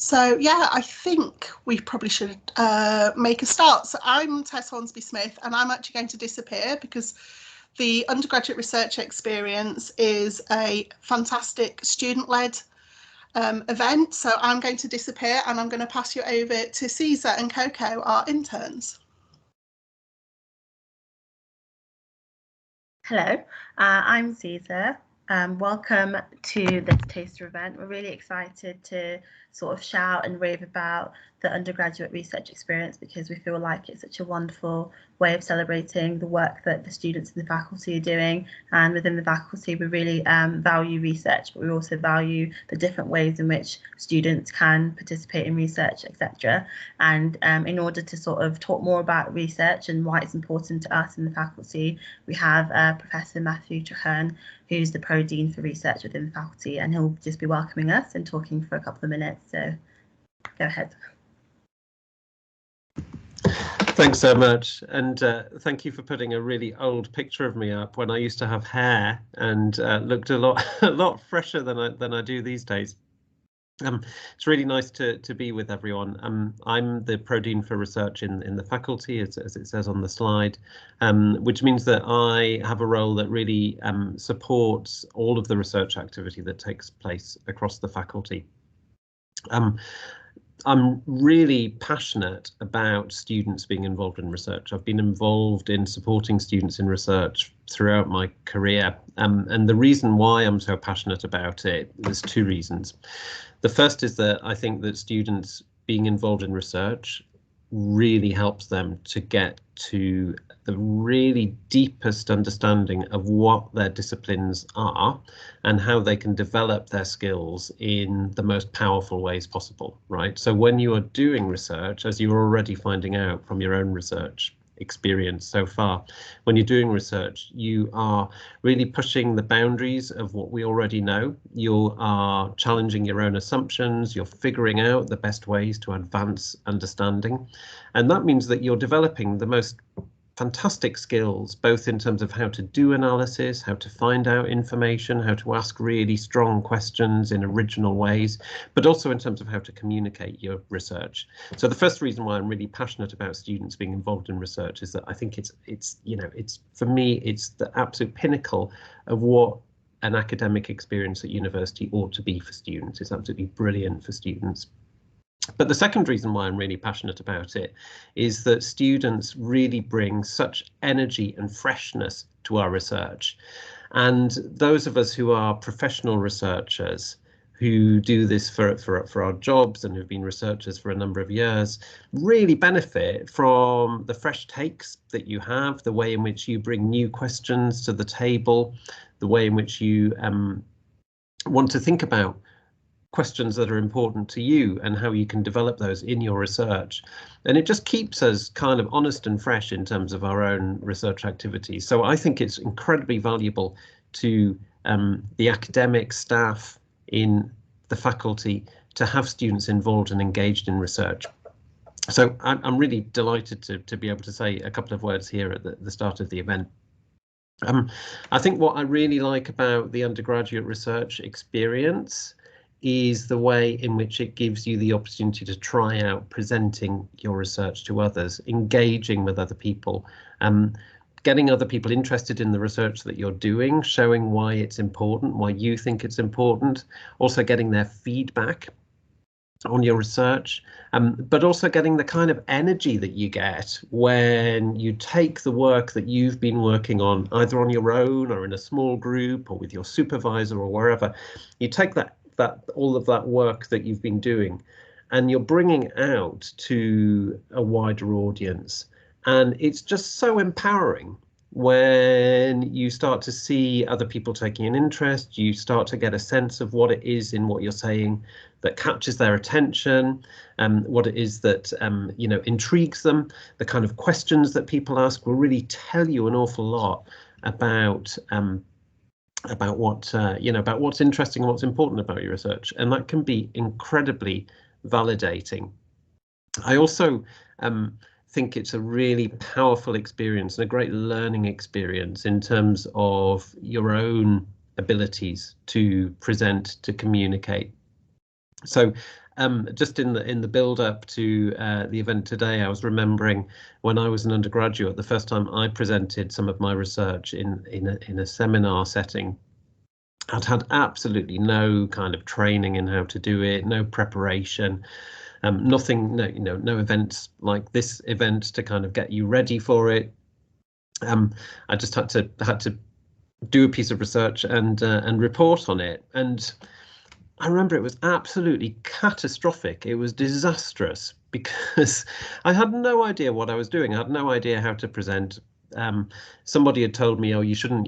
So yeah, I think we probably should make a start. So I'm Tess Hornsby-Smith, and I'm actually going to disappear because the undergraduate research experience is a fantastic student-led event. So I'm going to disappear, and I'm going to pass you over to Caesar and Coco, our interns. Hello, I'm Caesar. Welcome to this taster event. We're really excited to sort of shout and rave about the undergraduate research experience because we feel like it's such a wonderful way of celebrating the work that the students and the faculty are doing. And within the faculty, we really value research, but we also value the different ways in which students can participate in research, etc. And in order to sort of talk more about research and why it's important to us in the faculty, we have Professor Matthew Chuckern, who's the Pro Dean for Research within the faculty, and he'll just be welcoming us and talking for a couple of minutes. So go ahead. Thanks so much, and thank you for putting a really old picture of me up when I used to have hair and looked a lot fresher than I do these days. It's really nice to be with everyone. I'm the Pro Dean for Research in the faculty, as it says on the slide, which means that I have a role that really supports all of the research activity that takes place across the faculty. I'm really passionate about students being involved in research. I've been involved in supporting students in research throughout my career, and the reason why I'm so passionate about it, there's two reasons. The first is that I think that students being involved in research really helps them to get to the really deepest understanding of what their disciplines are and how they can develop their skills in the most powerful ways possible, right? So when you are doing research, as you're already finding out from your own research experience so far, when you're doing research, you are really pushing the boundaries of what we already know. You are challenging your own assumptions, you're figuring out the best ways to advance understanding. And that means that you're developing the most fantastic skills, both in terms of how to do analysis, how to find out information, how to ask really strong questions in original ways, but also in terms of how to communicate your research. So the first reason why I'm really passionate about students being involved in research is that I think it's for me, it's the absolute pinnacle of what an academic experience at university ought to be for students. It's absolutely brilliant for students. But the second reason why I'm really passionate about it is that students really bring such energy and freshness to our research. And those of us who are professional researchers, who do this for our jobs and who've been researchers for a number of years, really benefit from the fresh takes that you have, the way in which you bring new questions to the table, the way in which you want to think about questions that are important to you and how you can develop those in your research. And it just keeps us kind of honest and fresh in terms of our own research activities. So I think it's incredibly valuable to the academic staff in the faculty to have students involved and engaged in research. So I'm really delighted to be able to say a couple of words here at the start of the event. I think what I really like about the undergraduate research experience is the way in which it gives you the opportunity to try out presenting your research to others, engaging with other people, getting other people interested in the research that you're doing, showing why it's important, why you think it's important, also getting their feedback on your research, but also getting the kind of energy that you get when you take the work that you've been working on, either on your own or in a small group or with your supervisor or wherever. You take all of that work that you've been doing and you're bringing out to a wider audience. And it's just so empowering when you start to see other people taking an interest, you start to get a sense of what it is in what you're saying that captures their attention, what it is that intrigues them. The kind of questions that people ask will really tell you an awful lot about what's interesting and what's important about your research, and that can be incredibly validating. I also think it's a really powerful experience and a great learning experience in terms of your own abilities to present, to communicate. So Just in the build up to the event today, I was remembering when I was an undergraduate, the first time I presented some of my research in a seminar setting. I'd had absolutely no kind of training in how to do it, no preparation, nothing, no events like this event to kind of get you ready for it. I just had to do a piece of research and report on it. And I remember it was absolutely catastrophic. It was disastrous because I had no idea what I was doing. I had no idea how to present. Somebody had told me, oh, you shouldn't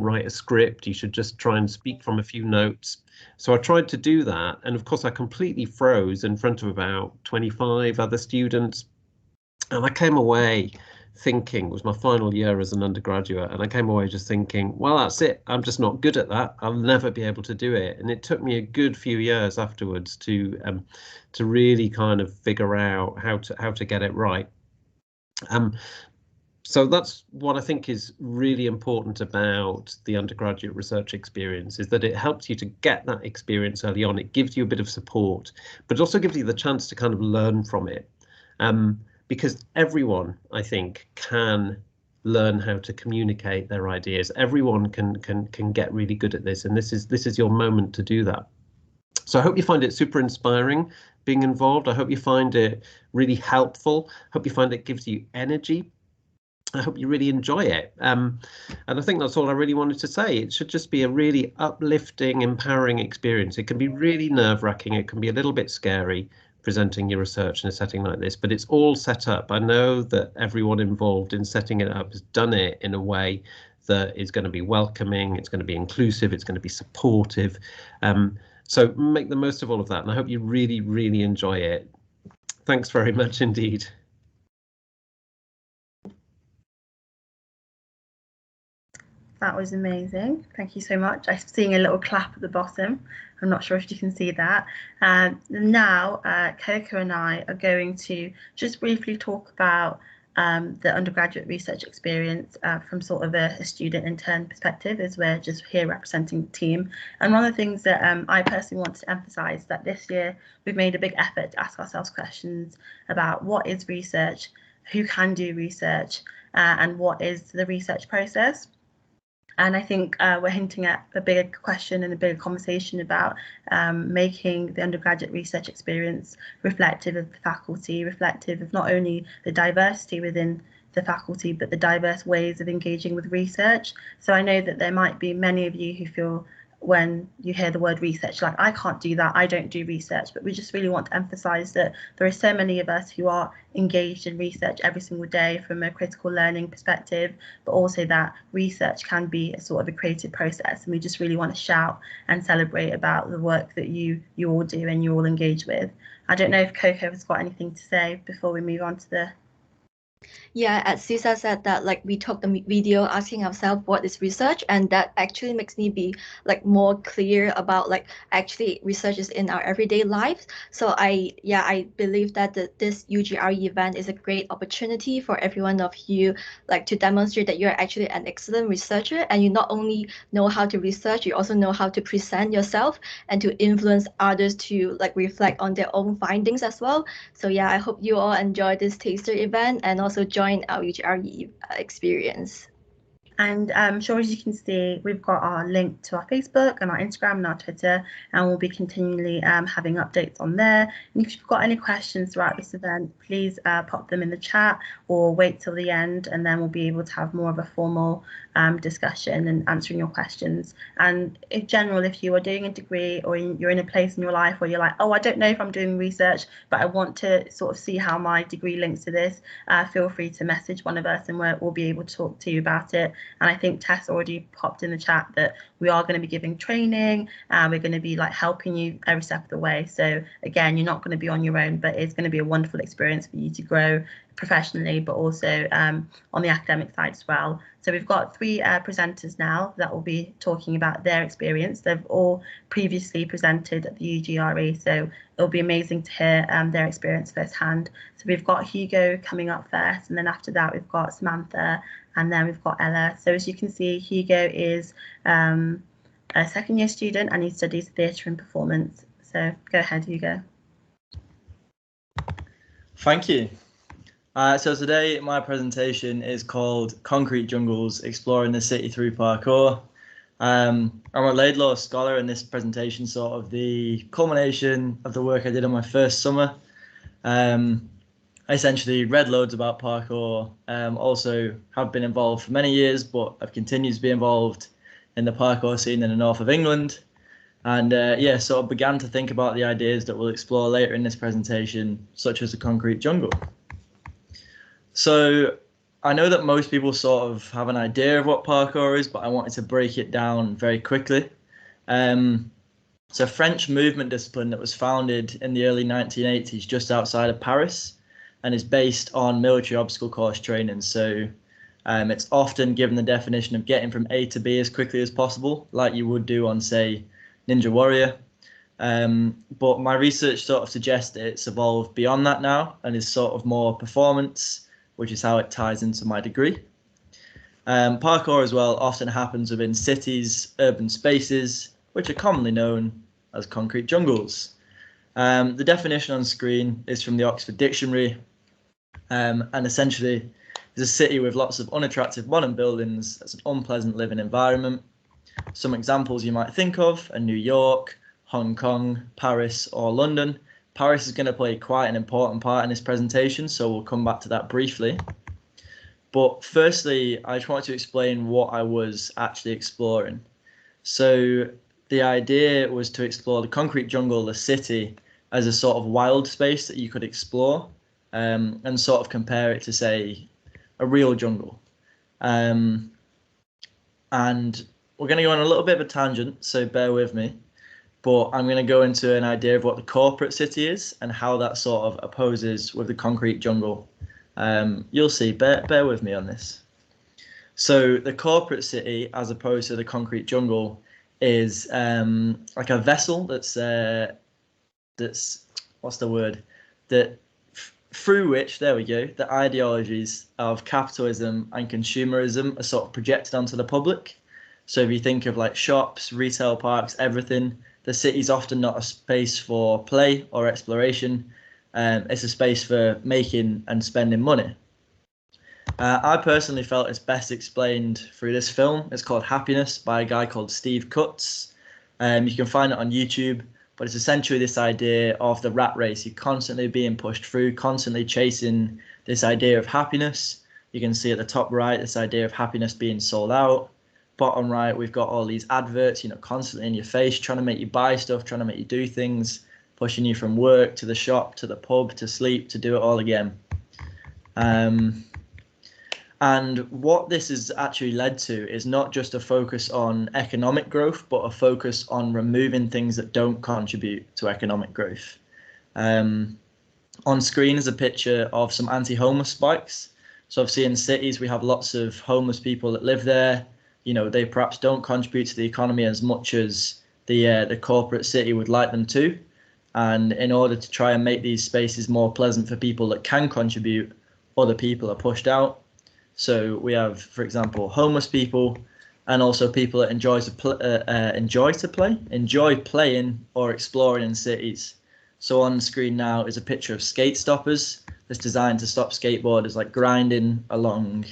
write a script. You should just try and speak from a few notes. So I tried to do that. And of course, I completely froze in front of about 25 other students. And I came away thinking, it was my final year as an undergraduate, and I came away just thinking, well, that's it. I'm just not good at that. I'll never be able to do it. And it took me a good few years afterwards to really kind of figure out how to get it right. So that's what I think is really important about the undergraduate research experience, is that it helps you to get that experience early on. It gives you a bit of support, but it also gives you the chance to kind of learn from it. Because everyone, I think, can learn how to communicate their ideas. Everyone can get really good at this, and this is your moment to do that. So I hope you find it super inspiring being involved. I hope you find it really helpful. I hope you find it gives you energy. I hope you really enjoy it. And I think that's all I really wanted to say. It should just be a really uplifting, empowering experience. It can be really nerve-wracking. It can be a little bit scary presenting your research in a setting like this, but it's all set up. I know that everyone involved in setting it up has done it in a way that is going to be welcoming, it's going to be inclusive, it's going to be supportive. So make the most of all of that, and I hope you really, really enjoy it. Thanks very much indeed. That was amazing. Thank you so much. I'm seeing a little clap at the bottom. I'm not sure if you can see that. Now, Coco and I are going to just briefly talk about the undergraduate research experience from sort of a student intern perspective, as we're just here representing the team. And one of the things that I personally want to emphasise that this year we've made a big effort to ask ourselves questions about what is research, who can do research, and what is the research process. And I think we're hinting at a bigger question and a bigger conversation about making the undergraduate research experience reflective of the faculty, reflective of not only the diversity within the faculty, but the diverse ways of engaging with research. So I know that there might be many of you who feel when you hear the word research, like, I can't do that, I don't do research, but we just really want to emphasize that there are so many of us who are engaged in research every single day from a critical learning perspective, but also that research can be a sort of a creative process, and we just really want to shout and celebrate about the work that you all do and you all engage with. I don't know if Coco has got anything to say before we move on to the... Yeah, as Cesar said, that like we took the video asking ourselves what is research, and that actually makes me be like more clear about like actually research is in our everyday lives. So I believe that this UGRE event is a great opportunity for every one of you like to demonstrate that you're actually an excellent researcher, and you not only know how to research, you also know how to present yourself and to influence others to like reflect on their own findings as well. So yeah, I hope you all enjoy this taster event and also join our UGRE experience. And I'm sure, as you can see, we've got our link to our Facebook and our Instagram and our Twitter, and we'll be continually having updates on there. And if you've got any questions throughout this event, please pop them in the chat or wait till the end, and then we'll be able to have more of a formal discussion and answering your questions. And in general, if you are doing a degree or you're in a place in your life where you're like, oh, I don't know if I'm doing research, but I want to sort of see how my degree links to this, feel free to message one of us and we'll be able to talk to you about it. And I think Tess already popped in the chat that we are going to be giving training, and we're going to be like helping you every step of the way. So again, you're not going to be on your own, but it's going to be a wonderful experience for you to grow professionally, but also on the academic side as well. So we've got three presenters now that will be talking about their experience. They've all previously presented at the UGRE, so it'll be amazing to hear their experience firsthand. So we've got Eugeoe coming up first, and then after that we've got Samantha, and then we've got Ella. So as you can see, Eugeoe is a second-year student and he studies theatre and performance. So go ahead, Eugeoe. Thank you. So today my presentation is called Concrete Jungles, Exploring the City Through Parkour. I'm a Laidlaw scholar, and this presentation sort of the culmination of the work I did on my first summer. I essentially read loads about parkour, also have been involved for many years, but I've continued to be involved in the parkour scene in the north of England. And yeah, sort of began to think about the ideas that we'll explore later in this presentation, such as the concrete jungle. So I know that most people sort of have an idea of what parkour is, but I wanted to break it down very quickly. It's a French movement discipline that was founded in the early 1980s just outside of Paris, and is based on military obstacle course training. So it's often given the definition of getting from A to B as quickly as possible, like you would do on, say, Ninja Warrior. But my research sort of suggests that it's evolved beyond that now and is sort of more performance, which is how it ties into my degree. Parkour as well often happens within cities, urban spaces, which are commonly known as concrete jungles. The definition on screen is from the Oxford Dictionary, and essentially is a city with lots of unattractive modern buildings. That's an unpleasant living environment. Some examples you might think of are New York, Hong Kong, Paris, or London. Paris is going to play quite an important part in this presentation, so we'll come back to that briefly. But firstly, I just wanted to explain what I was actually exploring. So the idea was to explore the concrete jungle, the city, as a sort of wild space that you could explore, and sort of compare it to, say, a real jungle. And we're going to go on a little bit of a tangent, so bear with me. But I'm going to go into an idea of what the corporate city is and how that sort of opposes with the concrete jungle. You'll see, bear with me on this. So the corporate city, as opposed to the concrete jungle, is like a vessel that's what's the word? Through which, there we go, the ideologies of capitalism and consumerism are sort of projected onto the public. So if you think of like shops, retail parks, everything, the city's often not a space for play or exploration. It's a space for making and spending money. I personally felt it's best explained through this film. It's called Happiness by a guy called Steve Cutts. You can find it on YouTube, but it's essentially this idea of the rat race. You're constantly being pushed through, constantly chasing this idea of happiness. You can see at the top right, this idea of happiness being sold out. Bottom right, we've got all these adverts, constantly in your face, trying to make you buy stuff, trying to make you do things, pushing you from work to the shop, to the pub, to sleep, to do it all again. And what this has actually led to is not just a focus on economic growth, but a focus on removing things that don't contribute to economic growth. On screen is a picture of some anti-homeless spikes. So obviously in cities, we have lots of homeless people that live there. They perhaps don't contribute to the economy as much as the corporate city would like them to. And in order to try and make these spaces more pleasant for people that can contribute, other people are pushed out. So we have, for example, homeless people, and also people that enjoy playing or exploring in cities. So on the screen now is a picture of skate stoppers that's designed to stop skateboarders like grinding along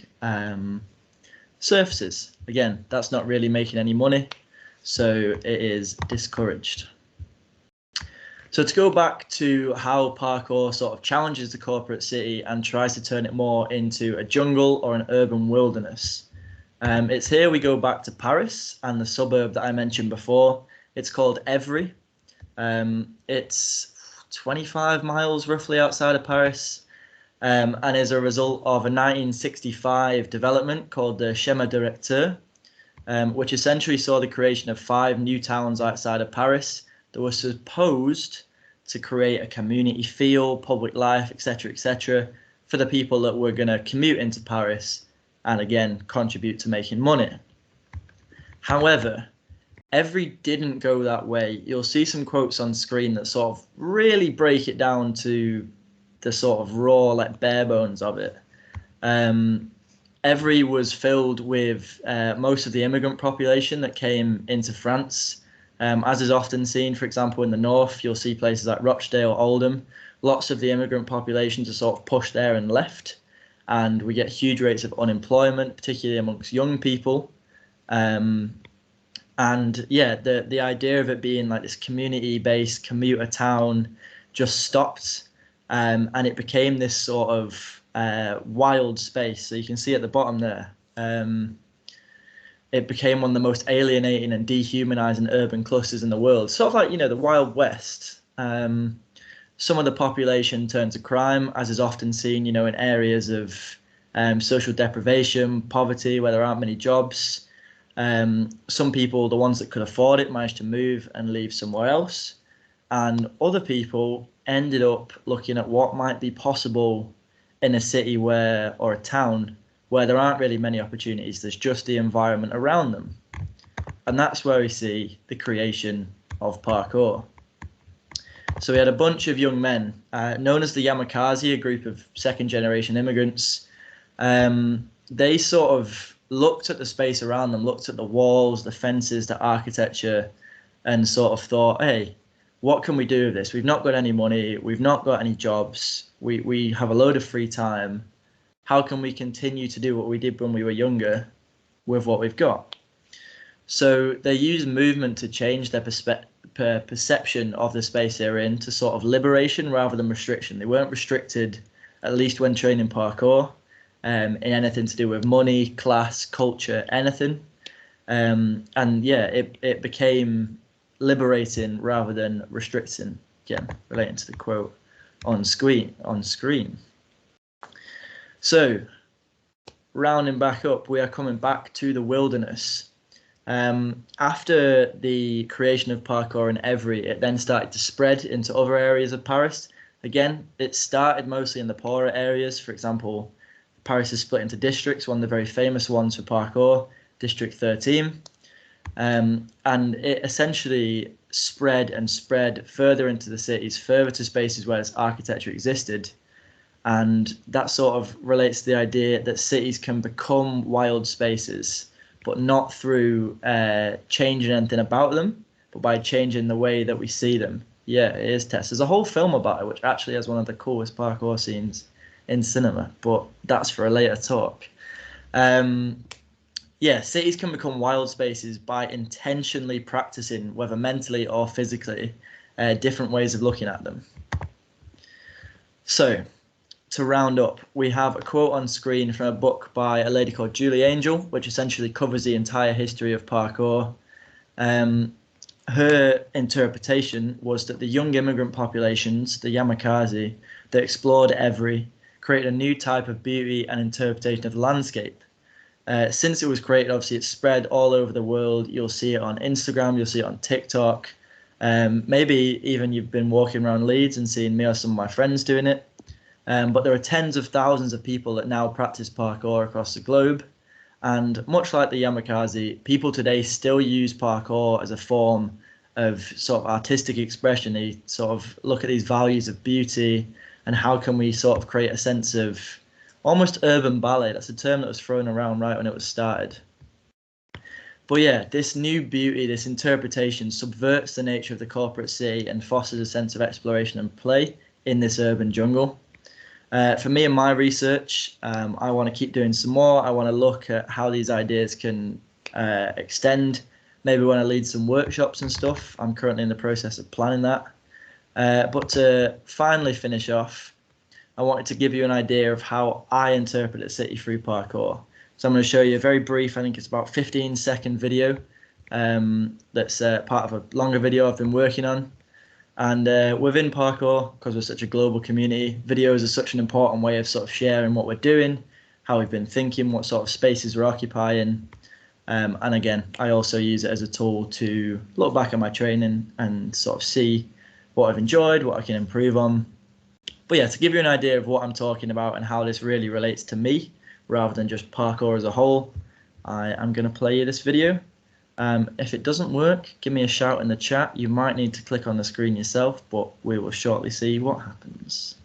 surfaces. Again, that's not really making any money, so it is discouraged. So to go back to how parkour sort of challenges the corporate city and tries to turn it more into a jungle or an urban wilderness. It's here we go back to Paris and the suburb that I mentioned before. It's called Evry. It's 25 miles roughly outside of Paris, and is a result of a 1965 development called the Schéma Directeur, which essentially saw the creation of 5 new towns outside of Paris that were supposed to create a community feel, public life, etc., for the people that were going to commute into Paris and again contribute to making money. However, Evry didn't go that way. You'll see some quotes on screen that sort of really break it down to the sort of raw, like bare bones of it. Evry was filled with most of the immigrant population that came into France As is often seen, for example, in the north, you'll see places like Rochdale, Oldham. Lots of the immigrant populations are sort of pushed there and left, and we get huge rates of unemployment, particularly amongst young people. And yeah, the idea of it being like this community-based commuter town just stopped, and it became this sort of wild space. So you can see at the bottom there, it became one of the most alienating and dehumanizing urban clusters in the world. Sort of like, you know, the Wild West. Some of the population turned to crime, as is often seen, you know, in areas of social deprivation, poverty, where there aren't many jobs. Some people, the ones that could afford it, managed to move and leave somewhere else. And other people ended up looking at what might be possible in a city where, or a town, where there aren't really many opportunities. There's just the environment around them. And that's where we see the creation of parkour. So we had a bunch of young men, known as the Yamakasi, a group of second generation immigrants. They sort of looked at the space around them, looked at the walls, the fences, the architecture, and sort of thought, hey, what can we do with this? We've not got any money, we've not got any jobs, we have a load of free time. How can we continue to do what we did when we were younger with what we've got? So they use movement to change their perception of the space they're in, to sort of liberation rather than restriction. They weren't restricted, at least when training parkour, in anything to do with money, class, culture, anything. And yeah, it became liberating rather than restricting. Again, relating to the quote on screen. So, rounding back up, we are coming back to the wilderness. After the creation of parkour in Evry, it then started to spread into other areas of Paris. Again, it started mostly in the poorer areas. For example, Paris is split into districts, one of the very famous ones for parkour, District 13. And it essentially spread and spread further into the cities, further to spaces where this architecture existed. And that sort of relates to the idea that cities can become wild spaces, but not through changing anything about them, but by changing the way that we see them. Yeah, it is, Tess. There's a whole film about it, which actually has one of the coolest parkour scenes in cinema, but that's for a later talk. Yeah, cities can become wild spaces by intentionally practicing, whether mentally or physically, different ways of looking at them. So, to round up, we have a quote on screen from a book by a lady called Julie Angel, which essentially covers the entire history of parkour. Her interpretation was that the young immigrant populations, the Yamakasi, that explored Evry, created a new type of beauty and interpretation of the landscape. Since it was created, obviously it's spread all over the world. You'll see it on Instagram, you'll see it on TikTok. Maybe even you've been walking around Leeds and seeing me or some of my friends doing it. But there are tens of thousands of people that now practice parkour across the globe. And much like the Yamakasi, people today still use parkour as a form of sort of artistic expression. They sort of look at these values of beauty and how can we sort of create a sense of almost urban ballet. That's a term that was thrown around right when it was started. But yeah, this new beauty, this interpretation subverts the nature of the corporate city and fosters a sense of exploration and play in this urban jungle. For me and my research, I want to keep doing some more. I want to look at how these ideas can extend. Maybe want to lead some workshops and stuff. I'm currently in the process of planning that. But to finally finish off, I wanted to give you an idea of how I interpret a city through parkour. So I'm going to show you a very brief, I think it's about 15-second video that's part of a longer video I've been working on. And within parkour, because we're such a global community, videos are such an important way of sort of sharing what we're doing, how we've been thinking, what sort of spaces we're occupying. And again, I also use it as a tool to look back at my training and sort of see what I've enjoyed, what I can improve on. But yeah, to give you an idea of what I'm talking about and how this really relates to me, rather than just parkour as a whole, I am going to play you this video. If it doesn't work, give me a shout in the chat. You might need to click on the screen yourself, but we will shortly see what happens.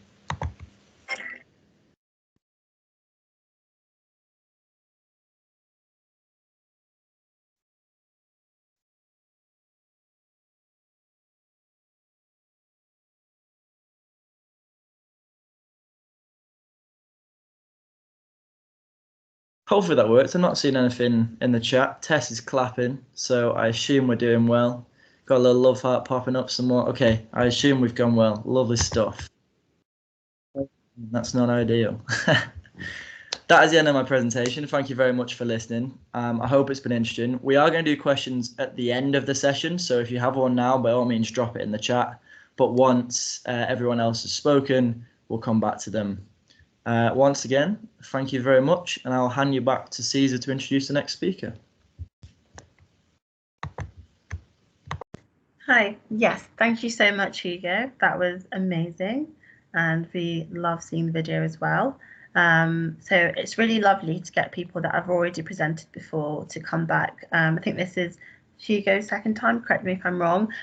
Hopefully that works. I'm not seeing anything in the chat. Tess is clapping, so I assume we're doing well. Got a little love heart popping up some more. Okay, I assume we've gone well. Lovely stuff. That's not ideal. That is the end of my presentation. Thank you very much for listening. I hope it's been interesting. We are going to do questions at the end of the session, so if you have one now, by all means, drop it in the chat. But once everyone else has spoken, we'll come back to them. Once again, thank you very much, and I'll hand you back to Caesar to introduce the next speaker. Hi, yes, thank you so much, Hugo. That was amazing, and we love seeing the video as well. So it's really lovely to get people that have already presented before to come back. I think this is Hugo's second time, correct me if I'm wrong,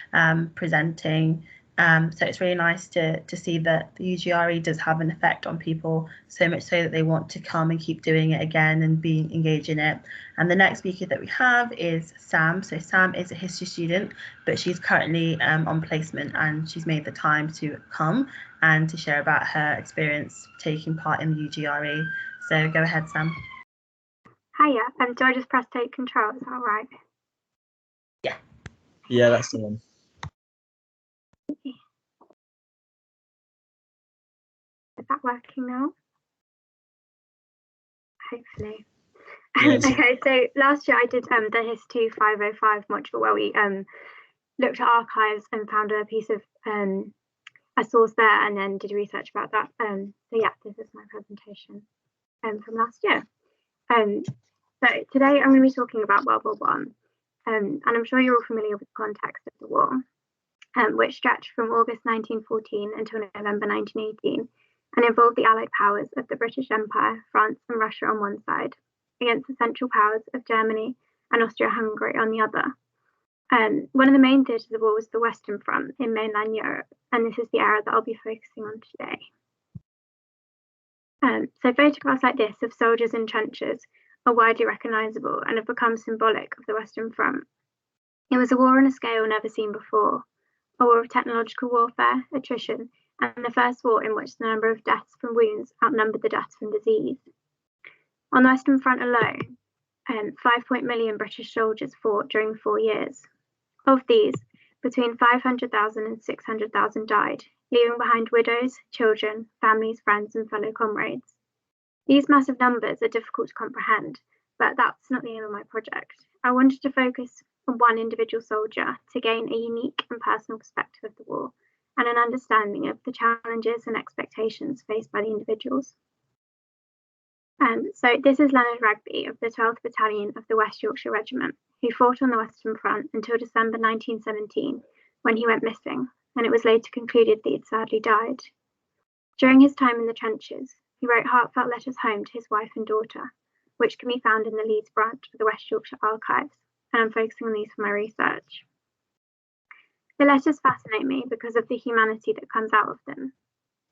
presenting. So it's really nice to see that the UGRE does have an effect on people, so much so that they want to come and keep doing it again and being engaged in it. And the next speaker that we have is Sam. So Sam is a history student, but she's currently on placement, and she's made the time to come and to share about her experience taking part in the UGRE. So go ahead, Sam. Hiya, do I just press take control? Is that all right? Yeah. Yeah, that's the one. Is that working now? Hopefully. Yes. Okay, so last year I did the Hist 2 505 module where we looked at archives and found a piece of a source there, and then did research about that. So yeah, this is my presentation from last year. So today I'm going to be talking about World War I, and I'm sure you're all familiar with the context of the war, which stretched from August 1914 until November 1918, and involved the Allied powers of the British Empire, France and Russia on one side, against the Central Powers of Germany and Austria-Hungary on the other. One of the main theatres of the war was the Western Front in mainland Europe, and this is the area that I'll be focusing on today. So photographs like this of soldiers in trenches are widely recognisable and have become symbolic of the Western Front. It was a war on a scale never seen before, a war of technological warfare, attrition, and the first war in which the number of deaths from wounds outnumbered the deaths from disease. On the Western Front alone, 5 million British soldiers fought during 4 years. Of these, between 500,000 and 600,000 died, leaving behind widows, children, families, friends, and fellow comrades. These massive numbers are difficult to comprehend, but that's not the aim of my project. I wanted to focus on one individual soldier to gain a unique and personal perspective of the war and an understanding of the challenges and expectations faced by the individuals. So this is Leonard Rugby of the 12th Battalion of the West Yorkshire Regiment, who fought on the Western Front until December 1917, when he went missing, and it was later concluded that he had sadly died. During his time in the trenches, he wrote heartfelt letters home to his wife and daughter, which can be found in the Leeds branch of the West Yorkshire Archives, and I'm focusing on these for my research. The letters fascinate me because of the humanity that comes out of them.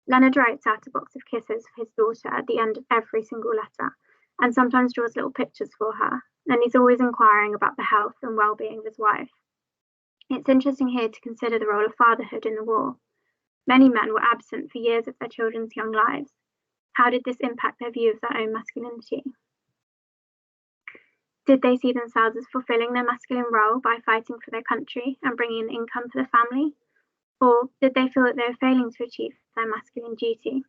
Leonard writes out a box of kisses for his daughter at the end of every single letter, and sometimes draws little pictures for her, and he's always inquiring about the health and well-being of his wife. It's interesting here to consider the role of fatherhood in the war. Many men were absent for years of their children's young lives. How did this impact their view of their own masculinity? Did they see themselves as fulfilling their masculine role by fighting for their country and bringing in income for the family? Or did they feel that they were failing to achieve their masculine duty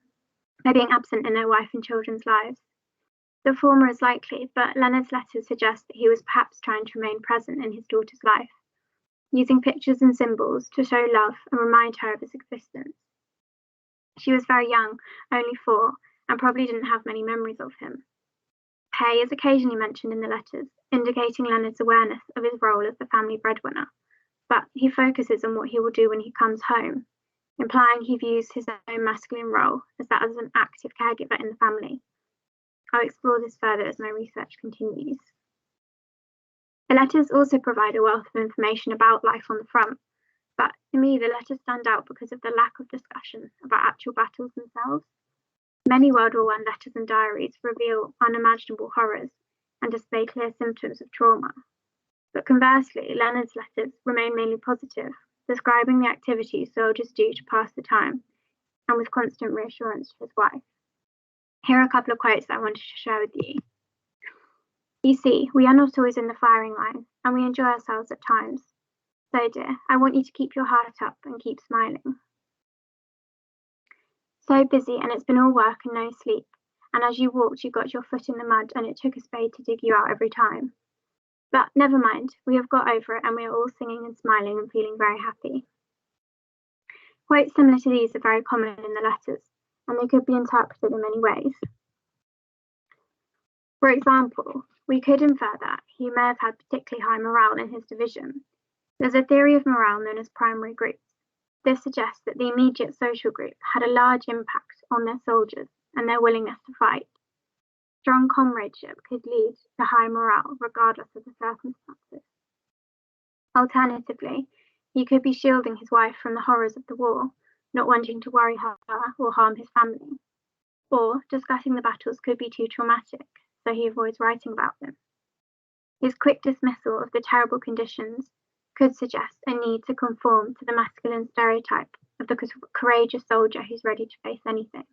by being absent in their wife and children's lives? The former is likely, but Leonard's letters suggest that he was perhaps trying to remain present in his daughter's life, using pictures and symbols to show love and remind her of his existence. She was very young, only 4, and probably didn't have many memories of him. Pay is occasionally mentioned in the letters, indicating Leonard's awareness of his role as the family breadwinner, but he focuses on what he will do when he comes home, implying he views his own masculine role as that as an active caregiver in the family. I'll explore this further as my research continues. The letters also provide a wealth of information about life on the front, but to me the letters stand out because of the lack of discussion about actual battles themselves. Many World War I letters and diaries reveal unimaginable horrors and display clear symptoms of trauma. But conversely, Leonard's letters remain mainly positive, describing the activities soldiers do to pass the time, and with constant reassurance to his wife. Here are a couple of quotes that I wanted to share with you. You see, we are not always in the firing line, and we enjoy ourselves at times. So, dear, I want you to keep your heart up and keep smiling. So busy, and it's been all work and no sleep. And as you walked, you got your foot in the mud, and it took a spade to dig you out every time. But never mind, we have got over it, and we are all singing and smiling and feeling very happy. Quotes similar to these are very common in the letters, and they could be interpreted in many ways. For example, we could infer that he may have had particularly high morale in his division. There's a theory of morale known as primary groups. This suggests that the immediate social group had a large impact on their soldiers and their willingness to fight. Strong comradeship could lead to high morale regardless of the circumstances. Alternatively, he could be shielding his wife from the horrors of the war, not wanting to worry her or harm his family. Or discussing the battles could be too traumatic, so he avoids writing about them. His quick dismissal of the terrible conditions could suggest a need to conform to the masculine stereotype of the courageous soldier who's ready to face anything.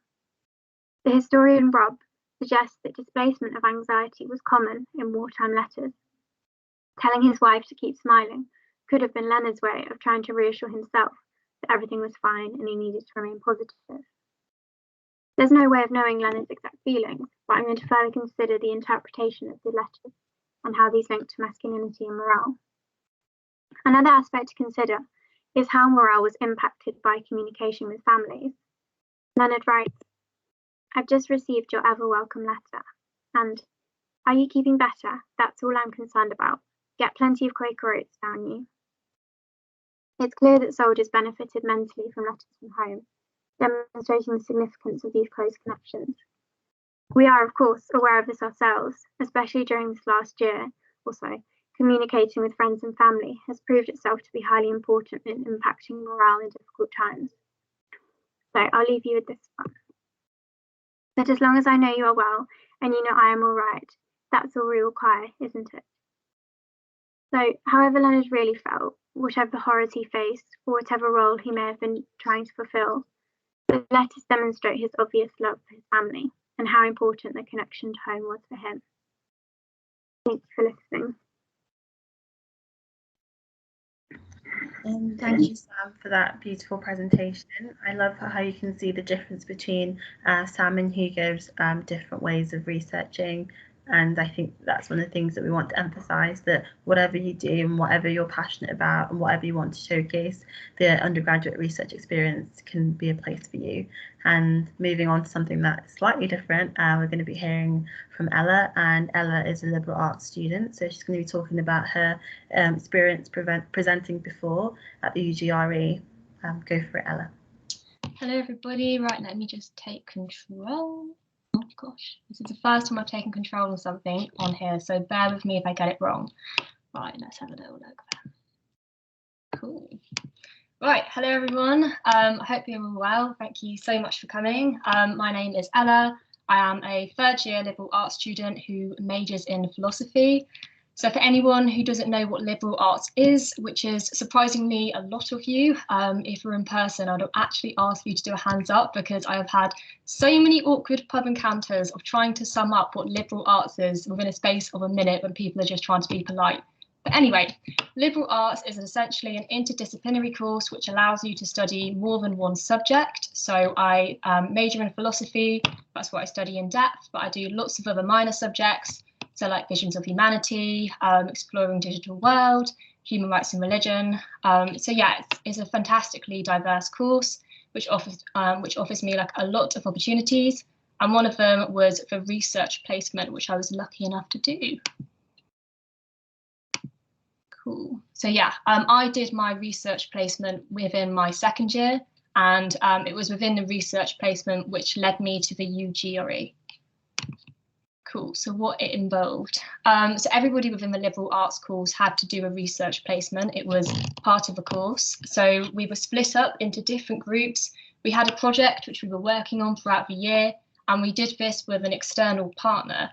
The historian Rob suggests that displacement of anxiety was common in wartime letters. Telling his wife to keep smiling could have been Leonard's way of trying to reassure himself that everything was fine and he needed to remain positive. There's no way of knowing Leonard's exact feelings, but I'm going to further consider the interpretation of the letters and how these link to masculinity and morale. Another aspect to consider is how morale was impacted by communication with families. Leonard writes, I've just received your ever welcome letter, and are you keeping better? That's all I'm concerned about. Get plenty of Quaker oats down you. It's clear that soldiers benefited mentally from letters from home, demonstrating the significance of these close connections. We are, of course, aware of this ourselves, especially during this last year or so. Communicating with friends and family has proved itself to be highly important in impacting morale in difficult times. So I'll leave you with this one. But as long as I know you are well and you know I am all right, that's all we require, isn't it? So however Leonard really felt, whatever the horrors he faced, or whatever role he may have been trying to fulfill, the letters demonstrate his obvious love for his family and how important the connection to home was for him. Thanks for listening. And thank you, Sam, for that beautiful presentation. I love how you can see the difference between Sam and Hugo's different ways of researching. And I think that's one of the things that we want to emphasise, that whatever you do and whatever you're passionate about and whatever you want to showcase, the undergraduate research experience can be a place for you. And moving on to something that's slightly different, we're going to be hearing from Ella, and Ella is a liberal arts student, so she's going to be talking about her experience presenting before at the UGRE. Go for it, Ella. Hello everybody, right, let me just take control. Oh gosh, this is the first time I've taken control of something on here, so bear with me if I get it wrong. Right, let's have a little look there. Cool. Right, hello everyone. I hope you're all well. Thank you so much for coming. My name is Ella. I am a third year liberal arts student who majors in philosophy. So for anyone who doesn't know what liberal arts is, which is surprisingly a lot of you, if you're in person, I'd actually ask you to do a hands up, because I have had so many awkward pub encounters of trying to sum up what liberal arts is within a space of a minute when people are just trying to be polite. But anyway, liberal arts is essentially an interdisciplinary course which allows you to study more than one subject. So I major in philosophy, that's what I study in depth, but I do lots of other minor subjects. So like visions of humanity, exploring digital world, human rights and religion. So yeah, it's a fantastically diverse course, which offers me like a lot of opportunities. And one of them was for research placement, which I was lucky enough to do. Cool. So yeah, I did my research placement within my second year, and it was within the research placement which led me to the UGRE. Cool, so what it involved. So everybody within the liberal arts course had to do a research placement. It was part of the course. So we were split up into different groups. We had a project which we were working on throughout the year, and we did this with an external partner.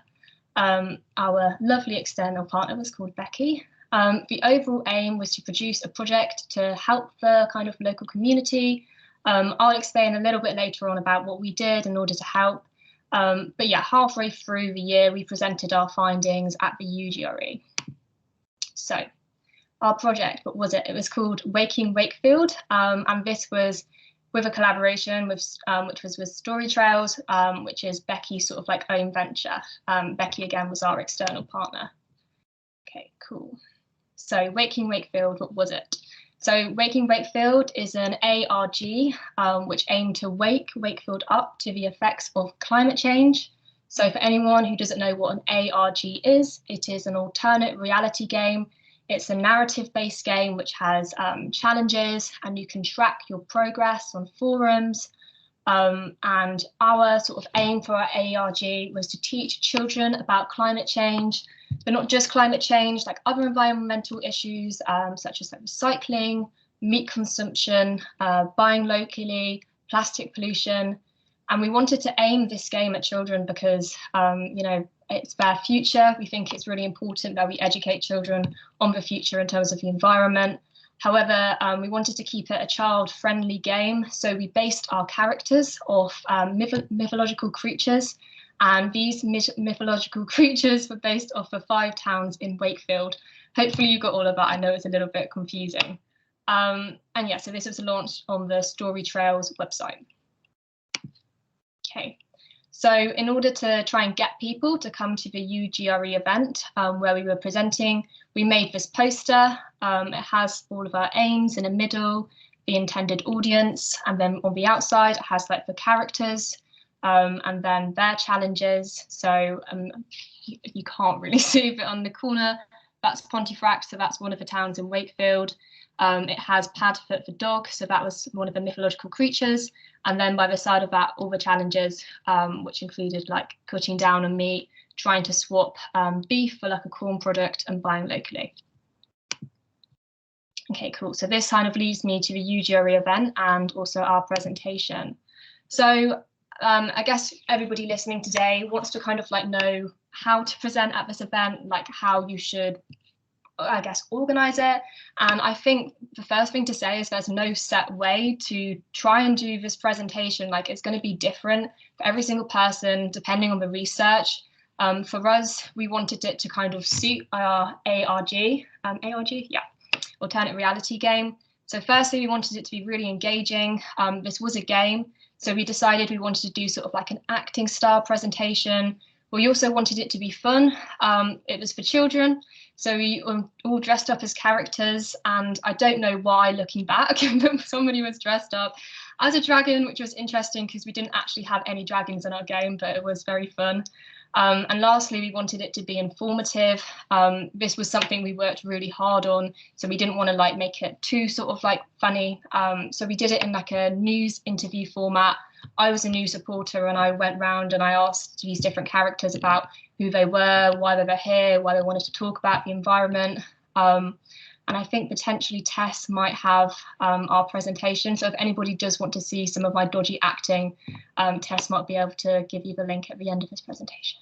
Our lovely external partner was called Becky. The overall aim was to produce a project to help the kind of local community. I'll explain a little bit later on about what we did in order to help. But yeah, halfway through the year, we presented our findings at the UGRE. So our project, what was it? It was called Waking Wakefield, and this was with a collaboration with, which was with Story Trails, which is Becky's sort of like own venture. Becky again was our external partner. Okay, cool. So Waking Wakefield, what was it? So Waking Wakefield is an ARG which aimed to wake Wakefield up to the effects of climate change. So for anyone who doesn't know what an ARG is, it is an alternate reality game. It's a narrative-based game which has challenges, and you can track your progress on forums. And our sort of aim for our ARG was to teach children about climate change, but not just climate change, like other environmental issues, such as like recycling, meat consumption, buying locally, plastic pollution. And we wanted to aim this game at children because, you know, it's their future. We think it's really important that we educate children on the future in terms of the environment. However, we wanted to keep it a child-friendly game, so we based our characters off mythological creatures, and these mythological creatures were based off of 5 towns in Wakefield. Hopefully you got all of that. I know it's a little bit confusing. And yeah, so this was launched on the Story Trails website. Okay, so in order to try and get people to come to the UGRE event where we were presenting, we made this poster. It has all of our aims in the middle, the intended audience, and then on the outside it has like the characters and then their challenges. So you can't really see it on the corner. That's Pontefract, so that's one of the towns in Wakefield. It has Padfoot the dog, so that was one of the mythological creatures. And then by the side of that, all the challenges, which included like cutting down on meat, trying to swap beef for like a corn product, and buying locally. Okay, cool. So this kind of leads me to the UGRE event and also our presentation. So I guess everybody listening today wants to kind of like know how to present at this event, like how you should, I guess, organize it. And I think the first thing to say is there's no set way to try and do this presentation. Like it's going to be different for every single person, depending on the research. For us, we wanted it to kind of suit our ARG, yeah, alternate reality game. So firstly, we wanted it to be really engaging. This was a game, so we decided we wanted to do sort of like an acting style presentation. We also wanted it to be fun. It was for children, so we all dressed up as characters, and I don't know why, looking back, but somebody was dressed up as a dragon, which was interesting because we didn't actually have any dragons in our game, but it was very fun. And lastly, we wanted it to be informative. This was something we worked really hard on, so we didn't want to like make it too sort of like funny. So we did it in like a news interview format. I was a news reporter, and I went round and I asked these different characters about who they were, why they were here, why they wanted to talk about the environment. And I think potentially Tess might have our presentation. So if anybody does want to see some of my dodgy acting, Tess might be able to give you the link at the end of this presentation.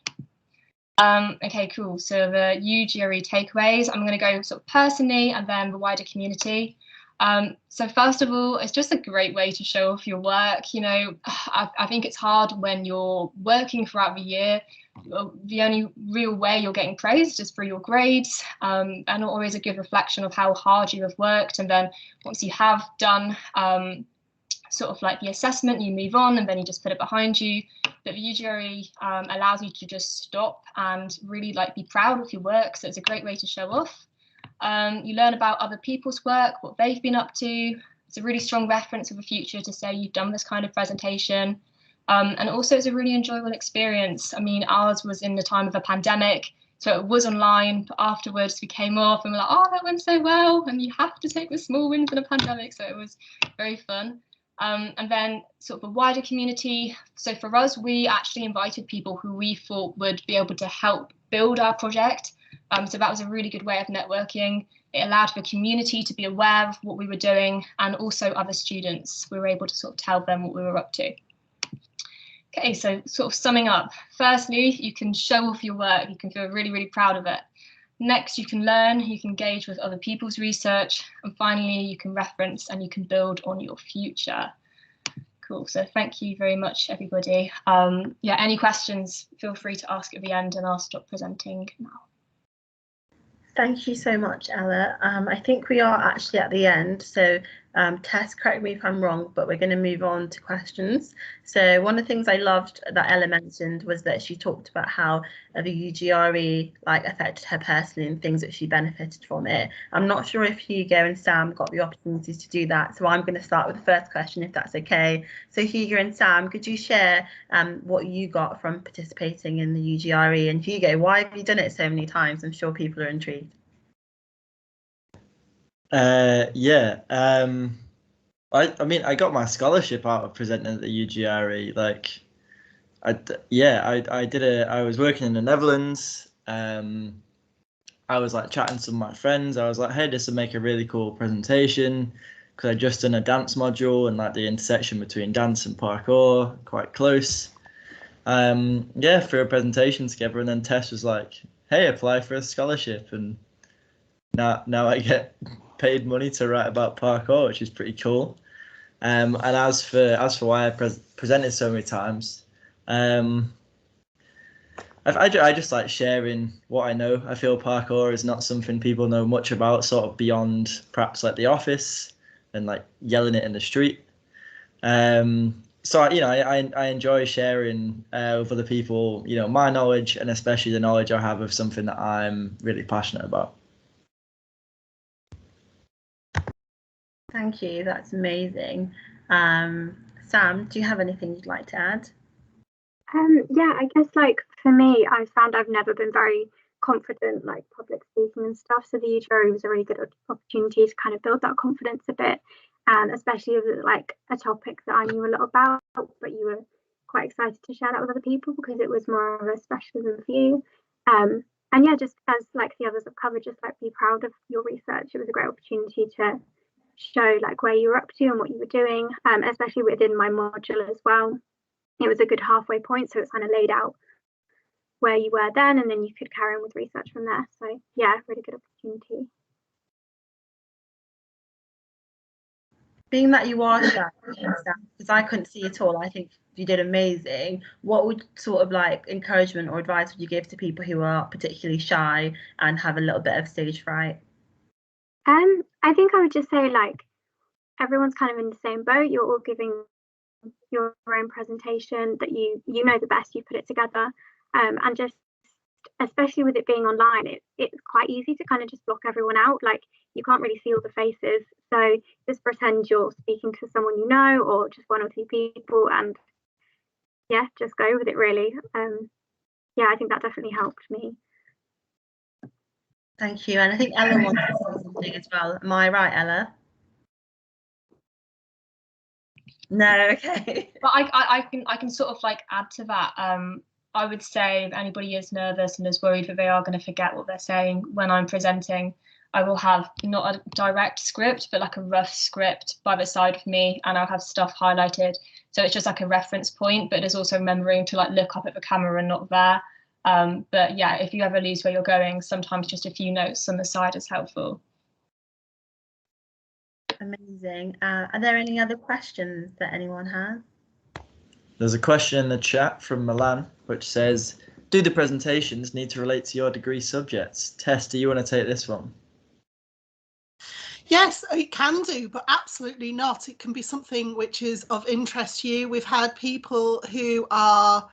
Okay, cool. So the UGRE takeaways, I'm going to go sort of personally and then the wider community. So first of all, it's just a great way to show off your work. You know, I think it's hard when you're working throughout the year. The only real way you're getting praised is for your grades, and not always a good reflection of how hard you have worked. And then once you have done sort of like the assessment, you move on and then you just put it behind you. But the UGRE allows you to just stop and really like be proud of your work. So it's a great way to show off. You learn about other people's work, what they've been up to. It's a really strong reference of the future to say you've done this kind of presentation. And also it's a really enjoyable experience. I mean, ours was in the time of a pandemic, so it was online, but afterwards we came off and we're like, oh, that went so well, and you have to take the small wins in a pandemic, so it was very fun. And then sort of a wider community. So for us, we actually invited people who we thought would be able to help build our project. So that was a really good way of networking. It allowed the community to be aware of what we were doing, and also other students. We were able to sort of tell them what we were up to. Okay, so sort of summing up. Firstly, you can show off your work. You can feel really, really proud of it. Next, you can learn, you can engage with other people's research. And finally, you can reference and you can build on your future. Cool. So thank you very much, everybody. Yeah, any questions, feel free to ask at the end, and I'll stop presenting now. Thank you so much, Ella. I think we are actually at the end. So Tess, correct me if I'm wrong, but we're going to move on to questions. So one of the things I loved that Ella mentioned was that she talked about how the UGRE affected her personally and things that she benefited from it. I'm not sure if Hugo and Sam got the opportunities to do that. So I'm going to start with the first question, if that's okay. So Hugo and Sam, could you share what you got from participating in the UGRE? And Hugo, why have you done it so many times? I'm sure people are intrigued. Yeah. I mean, I got my scholarship out of presenting at the UGRE. I was working in the Netherlands. I was chatting to some of my friends. I was like, hey, this would make a really cool presentation, because I'd just done a dance module, and the intersection between dance and parkour, quite close. Yeah, for a presentation together, and then Tess was like, hey, apply for a scholarship, and now I get paid money to write about parkour, which is pretty cool. And as for why I presented so many times, I just like sharing what I know. I feel parkour is not something people know much about, sort of beyond perhaps the office and yelling it in the street. So I enjoy sharing with other people, my knowledge, and especially the knowledge I have of something that I'm really passionate about. Thank you, that's amazing. Sam, do you have anything you'd like to add? Yeah, I guess for me, I found I've never been very confident public speaking and stuff, so the UGRE was a really good opportunity to kind of build that confidence a bit, and especially with a topic that I knew a lot about, but you were quite excited to share that with other people because it was more of a specialism for you. And yeah, just as the others have covered, just be proud of your research. It was a great opportunity to show where you were up to and what you were doing, especially within my module as well. It was a good halfway point, so it's kind of laid out where you were then, and then you could carry on with research from there. So yeah, really good opportunity. Being that you are shy, because I couldn't see at all, I think you did amazing. What would sort of encouragement or advice would you give to people who are particularly shy and have a little bit of stage fright? I think I would just say everyone's kind of in the same boat. You're all giving your own presentation that you know the best. You put it together, and just especially with it being online, it's quite easy to kind of just block everyone out. You can't really see all the faces, so just pretend you're speaking to someone you know, or just one or two people, and yeah, just go with it really. Yeah, I think that definitely helped me. Thank you. And I think Ella wants to say something as well. Am I right, Ella? No, okay. But I can sort of add to that. I would say if anybody is nervous and is worried that they are going to forget what they're saying when I'm presenting, I will have not a direct script, but a rough script by the side of me, and I'll have stuff highlighted. So it's just a reference point, but it's also remembering to look up at the camera and not there. But yeah, if you ever lose where you're going, sometimes just a few notes on the side is helpful. Amazing. Are there any other questions that anyone has? There's a question in the chat from Milan, which says, do the presentations need to relate to your degree subjects? Tess, do you want to take this one? Yes, it can do, but absolutely not. It can be something which is of interest to you. We've had people who are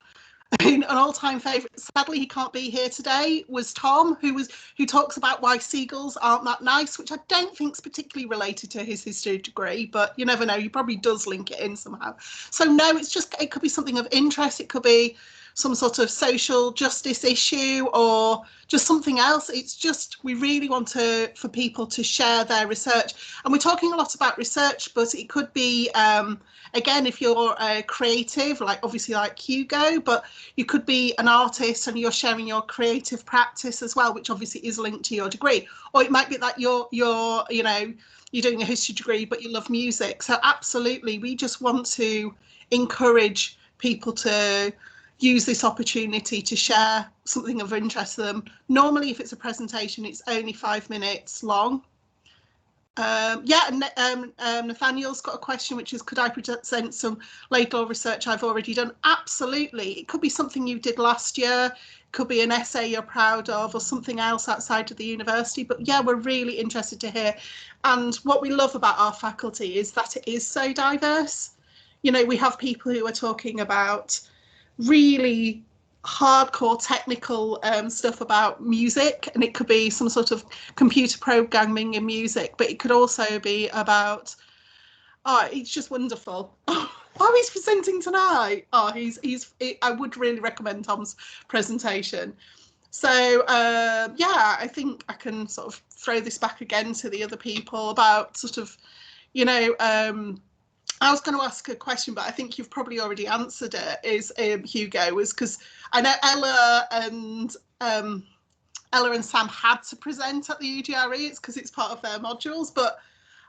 an all-time favourite. Sadly, he can't be here today. Was Tom, who talks about why seagulls aren't that nice, which I don't think is particularly related to his history degree, but you never know. He probably does link it in somehow. So no, it could be something of interest. It could be some sort of social justice issue or just something else. It's just we really want for people to share their research, and we're talking a lot about research, but it could be again, if you're a creative, obviously Hugo, but you could be an artist and you're sharing your creative practice as well, which obviously is linked to your degree. Or it might be that you're doing a history degree but you love music. So absolutely, we just want to encourage people to use this opportunity to share something of interest to them. Normally, if it's a presentation, it's only 5 minutes long. Yeah, and Nathaniel's got a question, which is, could I present some laid-law research I've already done? Absolutely. It could be something you did last year, it could be an essay you're proud of, or something else outside of the university. But yeah, we're really interested to hear. And what we love about our faculty is that it is so diverse. You know, we have people who are talking about really hardcore technical stuff about music, and it could be some sort of computer programming in music, but it could also be about, oh, it's just wonderful. Oh, he's presenting tonight. Oh, I would really recommend Tom's presentation. So yeah, I think I can sort of throw this back again to the other people about sort of, you know, I was going to ask a question, but I think you've probably already answered it, is Hugo, is because I know Ella and Sam had to present at the UGRE. It's because it's part of their modules. But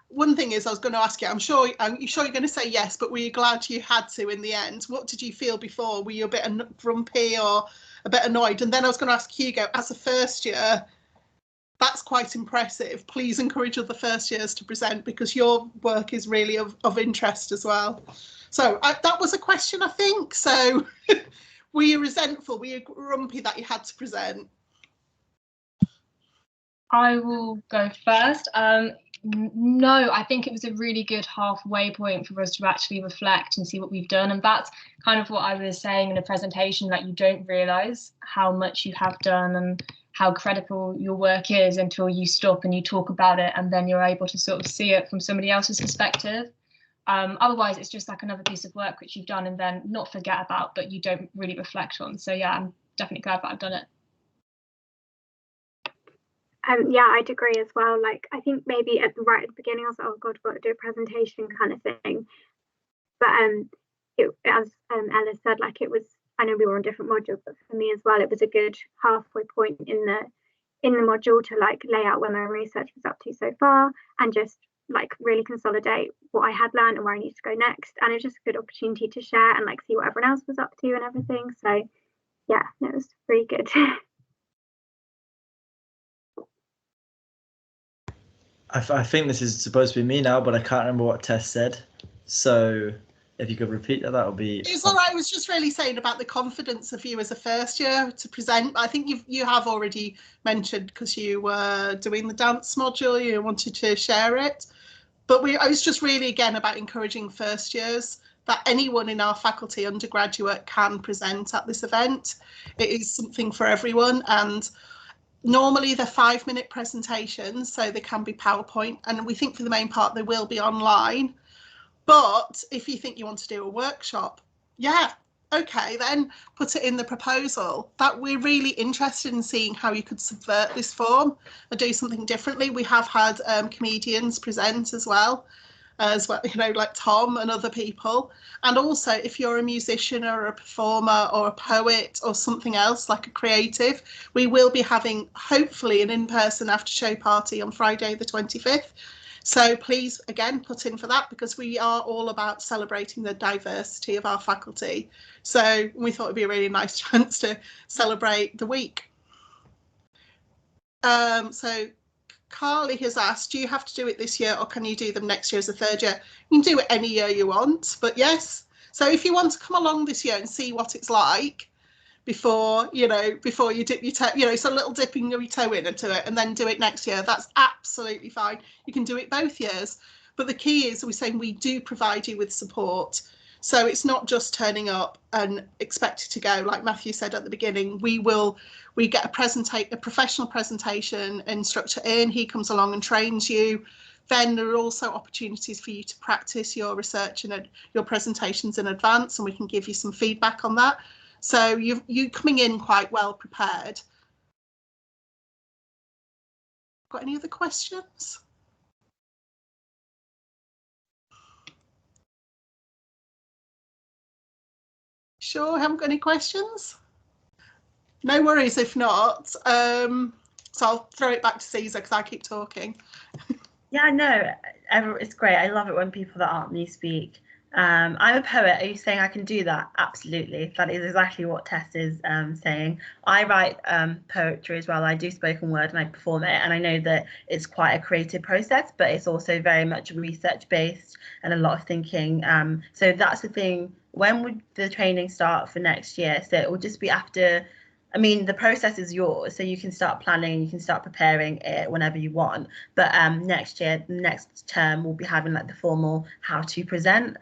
one thing is, I was going to ask you, I'm sure you're going to say yes, but were you glad you had to in the end? What did you feel before? Were you a bit grumpy or a bit annoyed? And then I was going to ask Hugo, as a first year, that's quite impressive. Please encourage other first years to present, because your work is really of interest as well. So that was a question, I think. So were you resentful? Were you grumpy that you had to present? I will go first. No, I think it was a really good halfway point for us to actually reflect and see what we've done. And that's kind of what I was saying in a presentation, that you don't realise how much you have done and how credible your work is until you stop and you talk about it, and then you're able to sort of see it from somebody else's perspective. Otherwise, it's just like another piece of work which you've done and then not forget about, but you don't really reflect on. So yeah, I'm definitely glad that I've done it. Yeah, I'd agree as well. Like, I think maybe at the beginning I was like, oh God, I've got to do a presentation kind of thing. But as Ella said, like, it was, I know we were on different modules, but for me as well, it was a good halfway point in the module to like lay out where my research was up to so far, and just like really consolidate what I had learned and where I need to go next. And it was just a good opportunity to share and like see what everyone else was up to and everything. So yeah, it was really good. I think this is supposed to be me now, but I can't remember what Tess said. So if you could repeat that, that would be. It's all right. I was just really saying about the confidence of you as a first year to present. I think you have already mentioned, because you were doing the dance module, you wanted to share it. But I was just really, again, about encouraging first years, that anyone in our faculty, undergraduate, can present at this event. It is something for everyone. And normally they're 5-minute presentations, so they can be PowerPoint. And we think for the main part, they will be online. But if you think you want to do a workshop, yeah, okay, then put it in the proposal. That we're really interested in seeing how you could subvert this form and do something differently. We have had comedians present as well, you know, like Tom and other people. And also, if you're a musician or a performer or a poet or something else, like a creative, we will be having, hopefully, an in-person after show party on Friday the 25th. So please, again, put in for that, because we are all about celebrating the diversity of our faculty. So we thought it'd be a really nice chance to celebrate the week. So Carly has asked, do you have to do it this year, or can you do them next year as a third year? You can do it any year you want, but yes. So if you want to come along this year and see what it's like before you dip your toe, so a little dipping your toe into it, and then do it next year, that's absolutely fine. You can do it both years. But the key is, we're saying we do provide you with support. So it's not just turning up and expected to go. Like Matthew said at the beginning, we get a professional presentation instructor in, he comes along and trains you. Then there are also opportunities for you to practice your research and your presentations in advance, and we can give you some feedback on that. So you coming in quite well prepared. Got any other questions? Sure, haven't got any questions? No worries if not. So I'll throw it back to Caesar, because I keep talking. Yeah, no, it's great. I love it when people that aren't me speak. I'm a poet. Are you saying I can do that? Absolutely. That is exactly what Tess is saying. I write poetry as well. I do spoken word and I perform it. And I know that it's quite a creative process, but it's also very much research based and a lot of thinking. So that's the thing. When would the training start for next year? So it will just be after. I mean, the process is yours, so you can start planning, you can start preparing it whenever you want. But next year, next term, we'll be having like the formal how to present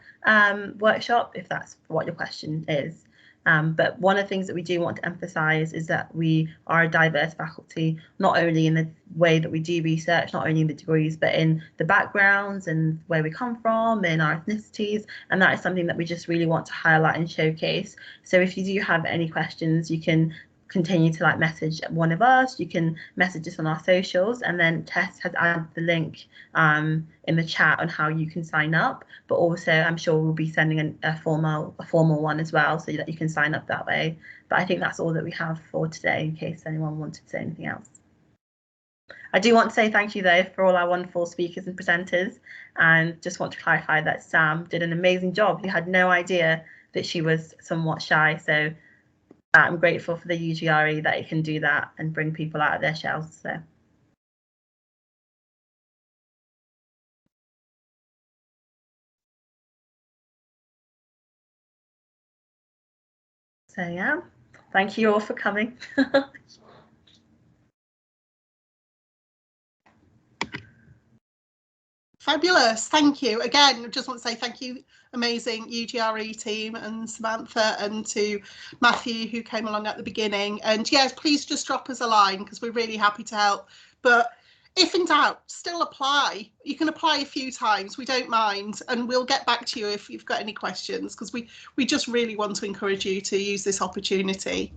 workshop, if that's what your question is. But one of the things that we do want to emphasise is that we are a diverse faculty, not only in the way that we do research, not only in the degrees, but in the backgrounds and where we come from, in our ethnicities. And that is something that we just really want to highlight and showcase. So if you do have any questions, you can continue to like message one of us, you can message us on our socials, and then Tess has added the link in the chat on how you can sign up, but also I'm sure we'll be sending a formal one as well, so that you can sign up that way. But I think that's all that we have for today, in case anyone wanted to say anything else. I do want to say thank you though for all our wonderful speakers and presenters, and just want to clarify that Sam did an amazing job. You had no idea that she was somewhat shy, so I'm grateful for the UGRE that it can do that and bring people out of their shells. So yeah, thank you all for coming. Fabulous, thank you. Again, I just want to say thank you, amazing UGRE team and Samantha, and to Matthew who came along at the beginning. And yes, please just drop us a line because we're really happy to help. But if in doubt, still apply. You can apply a few times, we don't mind, and we'll get back to you if you've got any questions, because we just really want to encourage you to use this opportunity.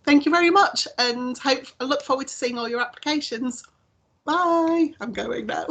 Thank you very much, and I look forward to seeing all your applications. Bye. I'm going now.